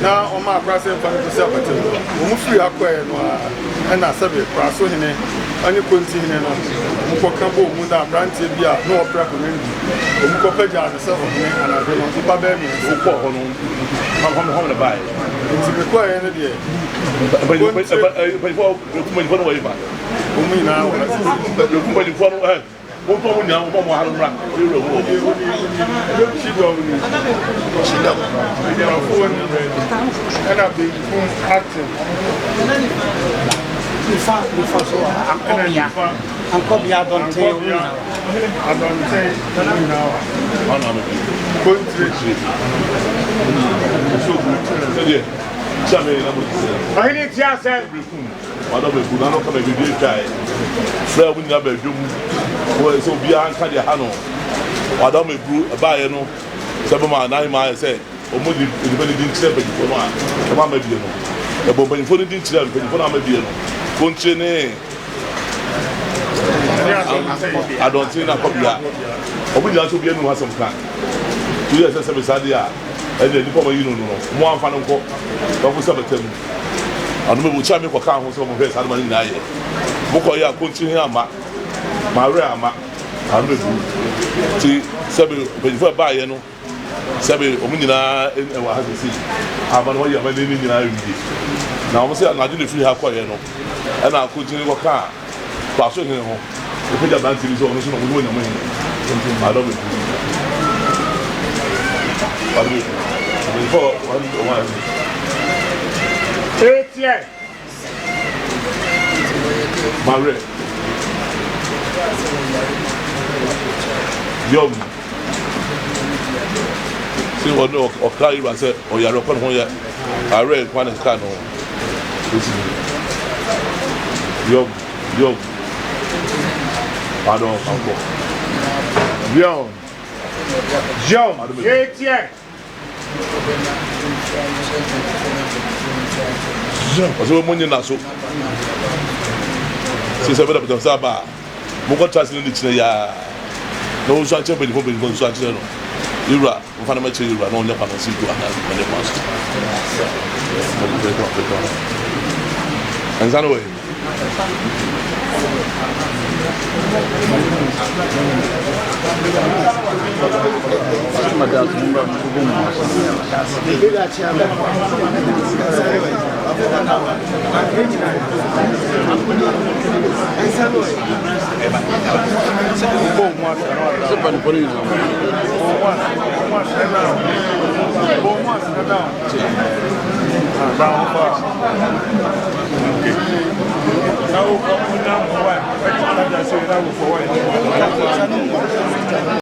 now on my present for the secretary. Free acquire and I said it, Praso Hine, and you couldn't see him. Mukocambo, Muda, Branty, no preparation. Mucopeja, the self of me, and I don't know if I bear me home to buy. It's required any day. But you put away back. Only now, but you follow. What do we know? What will run? You will she go. And I've been active. I'm copy. I don't tell you. I don't tell you now. I need to say. Madame Bunano come and be guy. Fred will never do. Well, so beyond Candy Hano. Madame Brew, a buyer, no. 7 miles, say, or more didn't step for one. Come on, maybe, no. But when you didn't step, when you put on maybe, Conchene. I don't think I copy that. Or we also be able to have some kind. 2 years as a Sadia, and then you come, you know, more fun of what was up. I remember Champion for Car was over here. I don't know. Mokoya continue my rare ma. I remember. See, Sabi, before buy, you know, Sabi, Omina, and what has to see. I have no idea when they need in Irish. Now, I'm saying I didn't free her quiet, you know, and I continue to car. Passing him home. The picture of is almost not winning. I don't know. Before one. Yeah. Marie. Young. See what no or carry I said, or you're upon here. I read one and can on. Young. I don't know. Young. Yeah. Parce que mon naso c'est ça veut dire ça ba mon contrat c'est le ya no so ache pe ko so ache no ira on fa na match ira no on pas si to ana on est pas anzano we